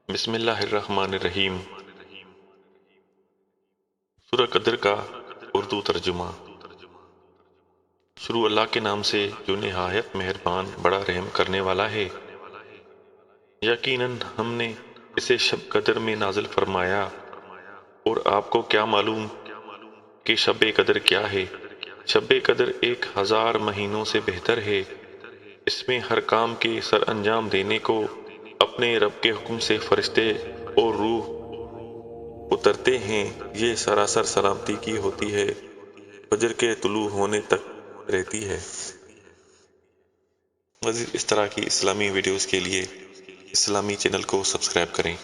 بسم اللہ الرحمن الرحیم۔ سورہ قدر کا اردو ترجمہ۔ شروع اللہ کے نام سے جو نہایت مہربان بڑا رحم کرنے والا ہے۔ یقیناً ہم نے اسے شب قدر میں نازل فرمایا، اور آپ کو کیا معلوم کہ شب قدر کیا ہے؟ شب قدر 1000 مہینوں سے بہتر ہے۔ اس میں ہر کام کے سر انجام دینے کو اپنے رب کے حکم سے فرشتے اور روح اترتے ہیں۔ یہ سراسر سلامتی کی ہوتی ہے، فجر کے طلوع ہونے تک رہتی ہے۔ مزید اس طرح کی اسلامی ویڈیوز کے لیے اسلامی چینل کو سبسکرائب کریں۔